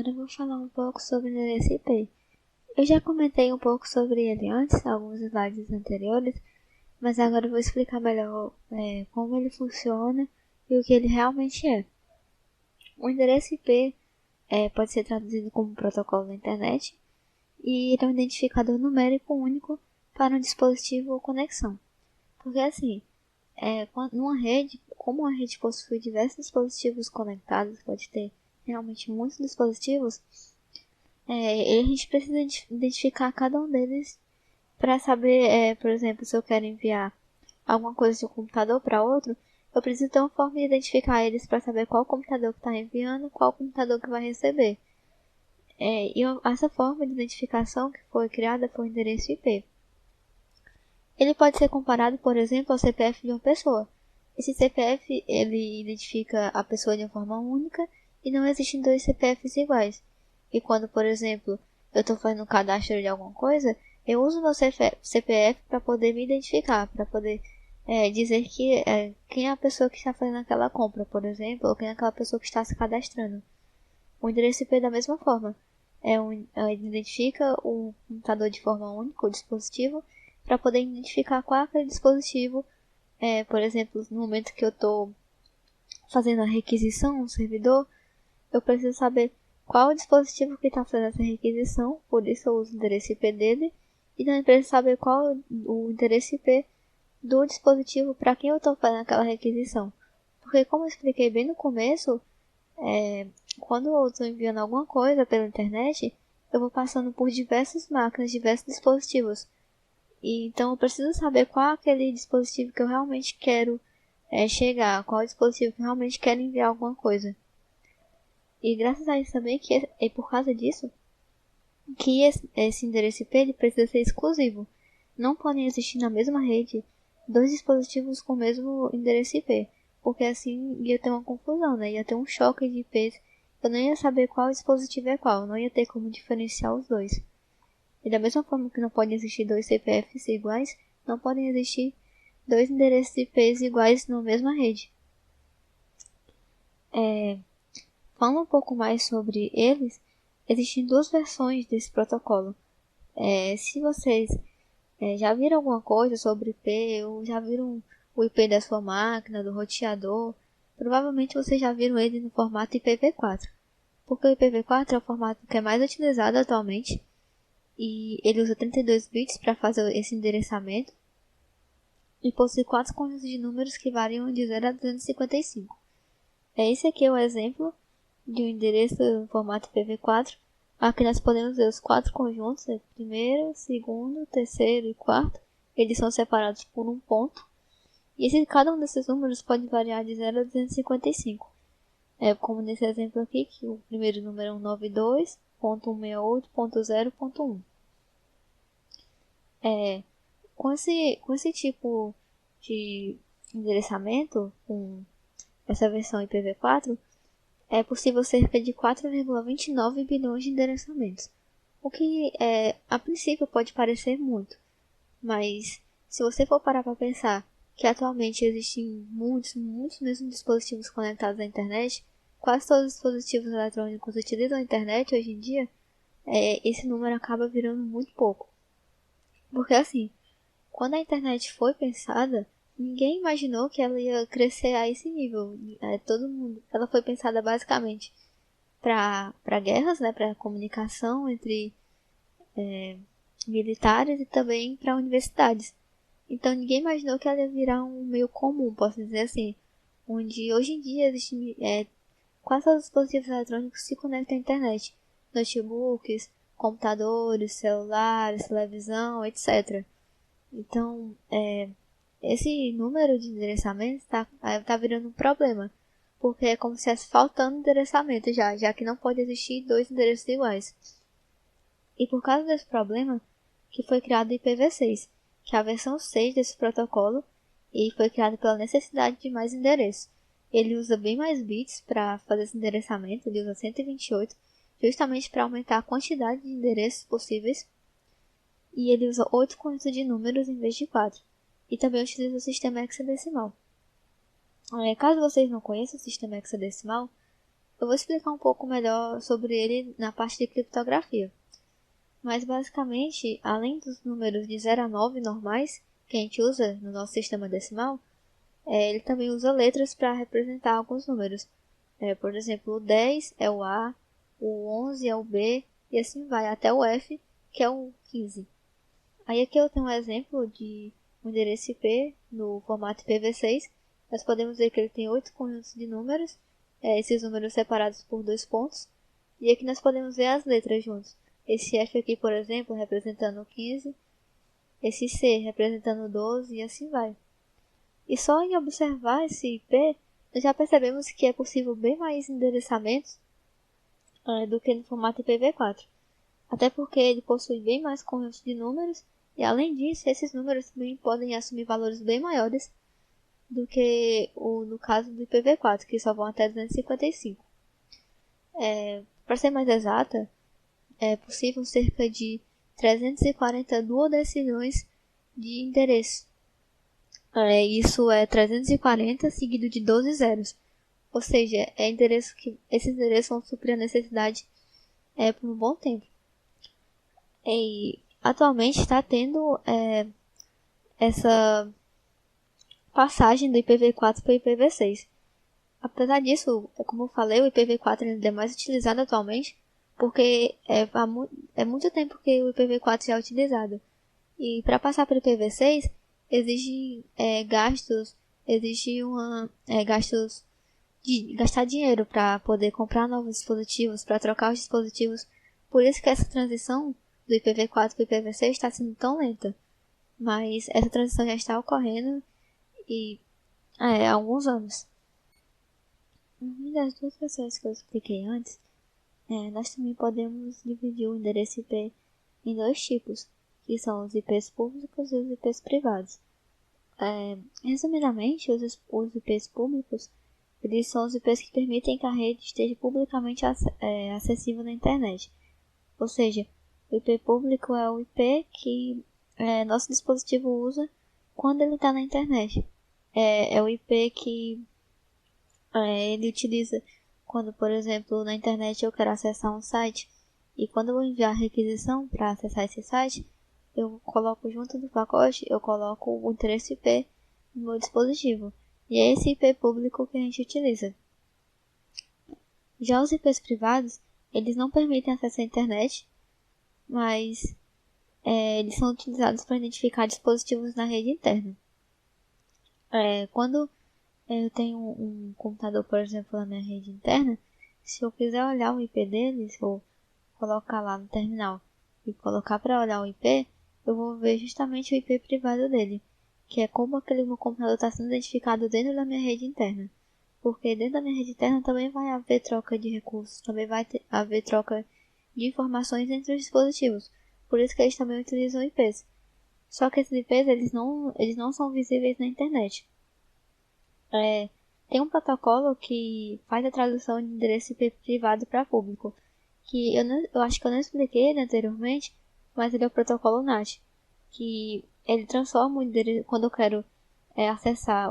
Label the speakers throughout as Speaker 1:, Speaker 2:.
Speaker 1: agora eu vou falar um pouco sobre o endereço IP. Eu já comentei um pouco sobre ele antes, alguns slides anteriores, mas agora eu vou explicar melhor como ele funciona e o que ele realmente é. O endereço IP pode ser traduzido como protocolo da internet e ele é um identificador numérico único para um dispositivo ou conexão. Porque assim, numa rede, como uma rede possui diversos dispositivos conectados, pode ter realmente muitos dispositivos, a gente precisa identificar cada um deles para saber, por exemplo, se eu quero enviar alguma coisa de um computador para outro, eu preciso ter uma forma de identificar eles para saber qual computador que está enviando, qual computador que vai receber. Essa forma de identificação que foi criada foi o endereço IP. Ele pode ser comparado, por exemplo, ao CPF de uma pessoa. Esse CPF ele identifica a pessoa de uma forma única e não existem dois CPFs iguais. E quando, por exemplo, eu estou fazendo um cadastro de alguma coisa, eu uso meu CPF para poder me identificar, para poder dizer quem é a pessoa que está fazendo aquela compra, por exemplo, ou quem é aquela pessoa que está se cadastrando. O endereço IP da mesma forma. Ele identifica o computador de forma única, o dispositivo, para poder identificar qual é aquele dispositivo. Por exemplo, no momento que eu estou fazendo a requisição no servidor, eu preciso saber qual é o dispositivo que está fazendo essa requisição, por isso eu uso o endereço IP dele, e também preciso saber qual é o endereço IP do dispositivo para quem eu estou fazendo aquela requisição. Porque como eu expliquei bem no começo, quando eu estou enviando alguma coisa pela internet, eu vou passando por diversas máquinas, diversos dispositivos. E então eu preciso saber qual é aquele dispositivo que eu realmente quero chegar, qual é o dispositivo que eu realmente quero enviar alguma coisa. E graças a isso também, que é por causa disso, que esse endereço IP ele precisa ser exclusivo. Não podem existir na mesma rede dois dispositivos com o mesmo endereço IP, porque assim ia ter uma confusão, né? Ia ter um choque de IPs. Eu não ia saber qual dispositivo é qual, não ia ter como diferenciar os dois. E da mesma forma que não podem existir dois CPFs iguais, não podem existir dois endereços IPs iguais na mesma rede. Falando um pouco mais sobre eles, existem duas versões desse protocolo. Se vocês já viram alguma coisa sobre IP, ou já viram o IP da sua máquina, do roteador, provavelmente vocês já viram ele no formato IPv4. Porque o IPv4 é o formato que é mais utilizado atualmente, e ele usa 32 bits para fazer esse endereçamento, e possui 4 conjuntos de números que variam de 0 a 255. Esse aqui é o exemplo de um endereço no formato IPv4. Aqui nós podemos ver os 4 conjuntos, primeiro, segundo, terceiro e quarto. Eles são separados por um ponto. E cada um desses números pode variar de 0 a 255. Como nesse exemplo aqui, que o primeiro número é 192.168.0.1. Com esse tipo de endereçamento, com essa versão IPv4, é possível cerca de 4,29 bilhões de endereçamentos. O que, a princípio, pode parecer muito, mas se você for parar para pensar que atualmente existem muitos mesmo dispositivos conectados à internet, quase todos os dispositivos eletrônicos utilizam a internet hoje em dia, esse número acaba virando muito pouco. Porque assim, quando a internet foi pensada, ninguém imaginou que ela ia crescer a esse nível. Ela foi pensada basicamente para guerras, né, para comunicação entre militares e também para universidades. Então ninguém imaginou que ela ia virar um meio comum, posso dizer assim, onde hoje em dia existem quase todos os dispositivos eletrônicos se conectam à internet, notebooks, computadores, celulares, televisão, etc. Então, esse número de endereçamentos tá virando um problema, porque é como se estivesse faltando endereçamento já que não pode existir dois endereços iguais. E por causa desse problema, que foi criado o IPv6, que é a versão 6 desse protocolo, e foi criado pela necessidade de mais endereços. Ele usa bem mais bits para fazer esse endereçamento, ele usa 128, justamente para aumentar a quantidade de endereços possíveis, e ele usa 8 conjuntos de números em vez de 4. E também utiliza o sistema hexadecimal. Caso vocês não conheçam o sistema hexadecimal, Eu vou explicar um pouco melhor sobre ele na parte de criptografia. Mas basicamente, além dos números de 0 a 9 normais, que a gente usa no nosso sistema decimal, ele também usa letras para representar alguns números. Por exemplo, o 10 é o A, o 11 é o B, e assim vai, até o F, que é o 15. Aí aqui eu tenho um exemplo de um endereço IP no formato IPv6. Nós podemos ver que ele tem 8 conjuntos de números, esses números separados por 2 pontos. E aqui nós podemos ver as letras juntos. Esse F aqui, por exemplo, representando o 15, esse C representando o 12 e assim vai. E só em observar esse IP, nós já percebemos que é possível bem mais endereçamentos do que no formato IPv4. Até porque ele possui bem mais conjuntos de números, e além disso, esses números também podem assumir valores bem maiores do que no caso do IPv4, que só vão até 255. Para ser mais exata, é possível cerca de 340 duodecilhões de endereços. Isso é 340 seguido de 12 zeros. Ou seja, esses endereços vão suprir a necessidade por um bom tempo. E atualmente está tendo essa passagem do IPv4 para o IPv6. Apesar disso, como eu falei, o IPv4 ainda é mais utilizado atualmente, porque é muito tempo que o IPv4 já é utilizado. E para passar para o IPv6, exige gastos de gastar dinheiro para poder comprar novos dispositivos, para trocar os dispositivos. Por isso que essa transição do IPv4 para o IPv6 está sendo tão lenta. Mas essa transição já está ocorrendo há alguns anos. Além das duas versões que eu expliquei antes, nós também podemos dividir o endereço IP em dois tipos, que são os IPs públicos e os IPs privados. Resumidamente, os IPs públicos eles são os IPs que permitem que a rede esteja publicamente acessível na internet. Ou seja, o IP público é o IP que nosso dispositivo usa quando ele está na internet. É o IP que ele utiliza quando, por exemplo, na internet eu quero acessar um site e quando eu vou enviar a requisição para acessar esse site, eu coloco junto do pacote, eu coloco o endereço IP no meu dispositivo. E é esse IP público que a gente utiliza. Já os IPs privados, eles não permitem acesso à internet, mas eles são utilizados para identificar dispositivos na rede interna. Quando eu tenho um computador, por exemplo, na minha rede interna, se eu quiser olhar o IP deles, ou colocar lá no terminal e colocar para olhar o IP, eu vou ver justamente o IP privado dele, que é como aquele meu computador está sendo identificado dentro da minha rede interna. Porque dentro da minha rede interna também vai haver troca de recursos, também vai haver troca de informações entre os dispositivos. Por isso que eles também utilizam IPs. Só que esses IPs eles não são visíveis na internet. Tem um protocolo que faz a tradução de endereço IP privado para público, que eu acho que eu não expliquei ele anteriormente, mas ele é o protocolo NAT, que ele transforma o endereço, quando eu quero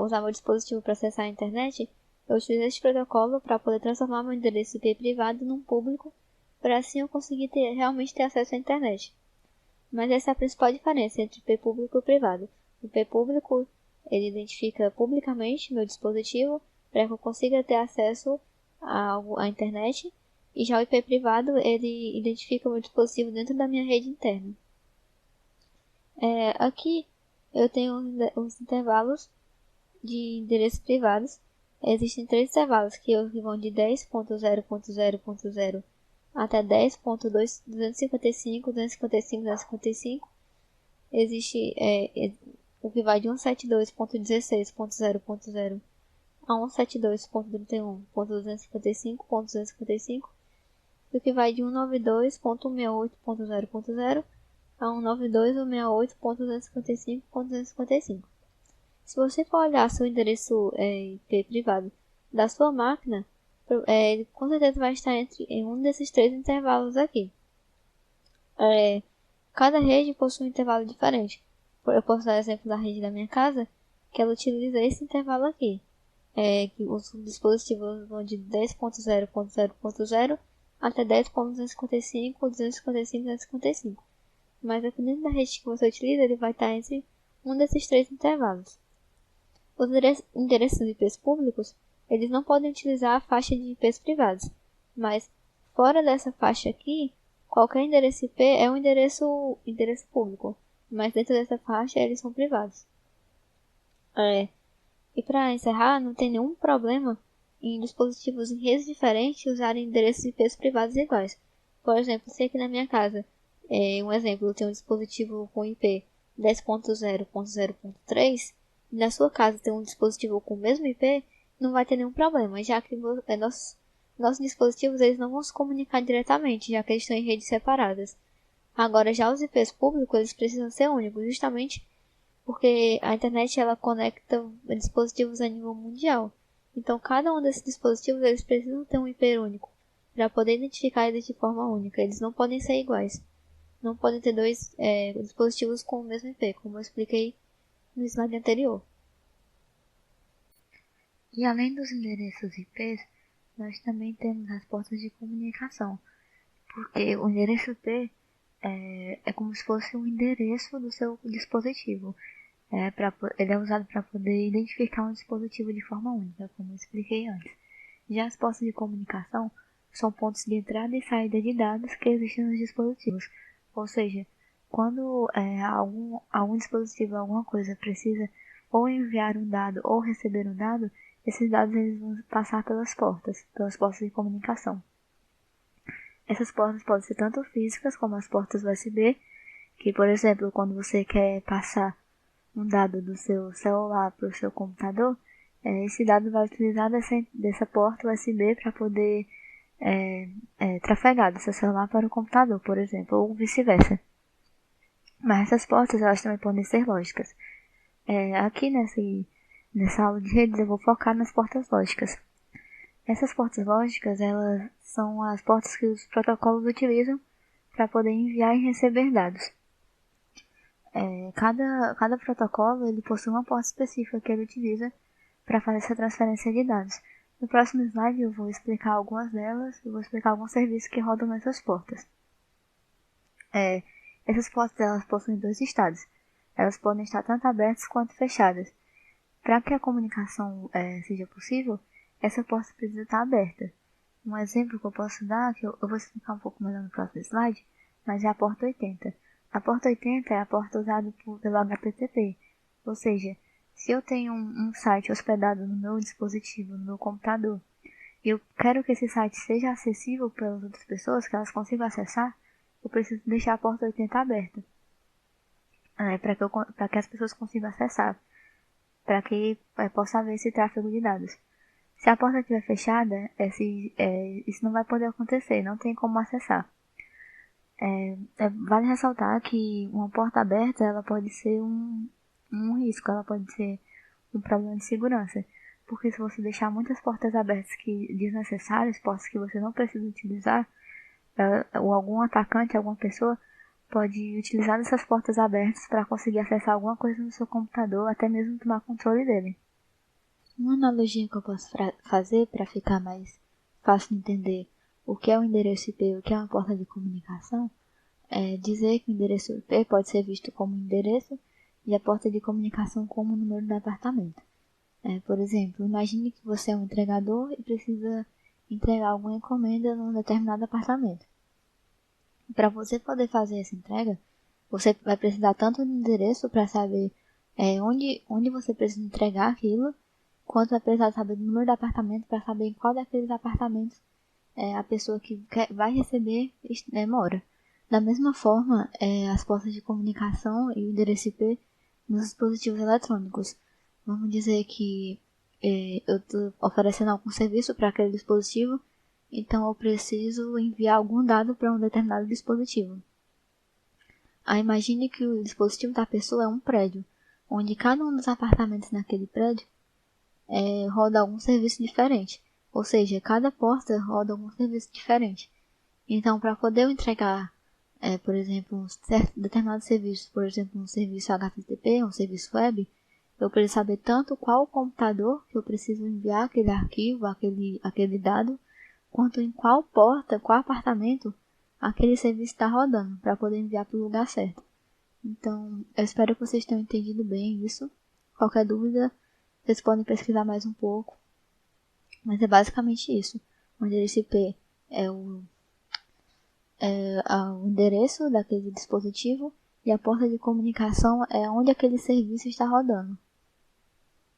Speaker 1: usar meu dispositivo para acessar a internet, eu utilizo esse protocolo para poder transformar meu endereço IP privado num público, para assim eu conseguir realmente ter acesso à internet. Mas essa é a principal diferença entre IP público e privado. O IP público, ele identifica publicamente meu dispositivo para que eu consiga ter acesso à internet, e já o IP privado, ele identifica o meu dispositivo dentro da minha rede interna. Aqui eu tenho os intervalos de endereços privados. Existem 3 intervalos que vão de 10.0.0.0 até 10.255, 255, 255. Existe o que vai de 172.16.0.0 a 172.31.255.255, e o que vai de 192.168.0.0 a 192.168.255.255. Se você for olhar seu endereço IP privado da sua máquina, ele com certeza vai estar em um desses 3 intervalos aqui. Cada rede possui um intervalo diferente. Eu posso dar exemplo da rede da minha casa, que ela utiliza esse intervalo aqui. que os dispositivos vão de 10.0.0.0 até 10.255, 255, 255. Mas dependendo da rede que você utiliza, ele vai estar entre um desses três intervalos. Os endereços de IPs públicos, eles não podem utilizar a faixa de IPs privados, mas fora dessa faixa aqui, qualquer endereço IP é um endereço público, mas dentro dessa faixa eles são privados. E para encerrar, não tem nenhum problema em dispositivos em redes diferentes usarem endereços IPs privados iguais. Por exemplo, se aqui na minha casa, um exemplo, eu tenho um dispositivo com IP 10.0.0.3, e na sua casa tem um dispositivo com o mesmo IP, não vai ter nenhum problema, já que nossos dispositivos eles não vão se comunicar diretamente, já que eles estão em redes separadas. Agora, já os IPs públicos, eles precisam ser únicos, justamente porque a internet ela conecta dispositivos a nível mundial. Então, cada um desses dispositivos eles precisam ter um IP único para poder identificar eles de forma única. Eles não podem ser iguais. Não podem ter dois dispositivos com o mesmo IP, como eu expliquei no slide anterior. E além dos endereços IPs, nós também temos as portas de comunicação, porque o endereço IP é como se fosse um endereço do seu dispositivo. Ele é usado para poder identificar um dispositivo de forma única, como eu expliquei antes. Já as portas de comunicação são pontos de entrada e saída de dados que existem nos dispositivos. Ou seja, quando algum dispositivo, alguma coisa precisa ou enviar um dado ou receber um dado, esses dados eles vão passar pelas portas de comunicação. Essas portas podem ser tanto físicas como as portas USB, que, por exemplo, quando você quer passar um dado do seu celular para o seu computador, esse dado vai utilizar dessa porta USB para poder trafegar do seu celular para o computador, por exemplo, ou vice-versa. Mas essas portas elas também podem ser lógicas. Aqui nessa aula de redes eu vou focar nas portas lógicas. Essas portas lógicas elas são as portas que os protocolos utilizam para poder enviar e receber dados. Cada protocolo ele possui uma porta específica que ele utiliza para fazer essa transferência de dados. No próximo slide eu vou explicar algumas delas, eu vou explicar alguns serviços que rodam nessas portas. Essas portas elas possuem dois estados. Elas podem estar tanto abertas quanto fechadas. Para que a comunicação seja possível, essa porta precisa estar aberta. Um exemplo que eu posso dar, que eu vou explicar um pouco melhor no próximo slide, mas é a porta 80. A porta 80 é a porta usada pelo HTTP, ou seja, se eu tenho um site hospedado no meu dispositivo, no meu computador, e eu quero que esse site seja acessível pelas outras pessoas, que elas consigam acessar, eu preciso deixar a porta 80 aberta, para que as pessoas consigam acessar, para que possa haver esse tráfego de dados. Se a porta estiver fechada, isso não vai poder acontecer, não tem como acessar. Vale ressaltar que uma porta aberta ela pode ser um risco, ela pode ser um problema de segurança, porque se você deixar muitas portas abertas desnecessárias, portas que você não precisa utilizar, ou algum atacante, alguma pessoa pode utilizar essas portas abertas para conseguir acessar alguma coisa no seu computador, até mesmo tomar controle dele. Uma analogia que eu posso fazer para ficar mais fácil de entender o que é um endereço IP e o que é uma porta de comunicação é dizer que o endereço IP pode ser visto como um endereço e a porta de comunicação como o número do apartamento. Por exemplo, imagine que você é um entregador e precisa entregar alguma encomenda num determinado apartamento. Para você poder fazer essa entrega, você vai precisar tanto do endereço para saber onde você precisa entregar aquilo, quanto vai precisar saber do número do apartamento para saber em qual daqueles apartamentos a pessoa que vai receber mora. Da mesma forma, as portas de comunicação e o endereço IP nos dispositivos eletrônicos. Vamos dizer que eu estou oferecendo algum serviço para aquele dispositivo, então eu preciso enviar algum dado para um determinado dispositivo. Imagine que o dispositivo da pessoa é um prédio, onde cada um dos apartamentos naquele prédio roda algum serviço diferente. Ou seja, cada porta roda algum serviço diferente. Então, para poder eu entregar, por exemplo, um certo determinado serviço, por exemplo, um serviço HTTP, um serviço web, Eu preciso saber tanto qual computador que eu preciso enviar aquele arquivo, aquele dado, quanto em qual porta, qual apartamento aquele serviço está rodando, para poder enviar para o lugar certo. Então, eu espero que vocês tenham entendido bem isso. Qualquer dúvida, vocês podem pesquisar mais um pouco. Mas é basicamente isso. O endereço IP é o endereço daquele dispositivo e a porta de comunicação é onde aquele serviço está rodando.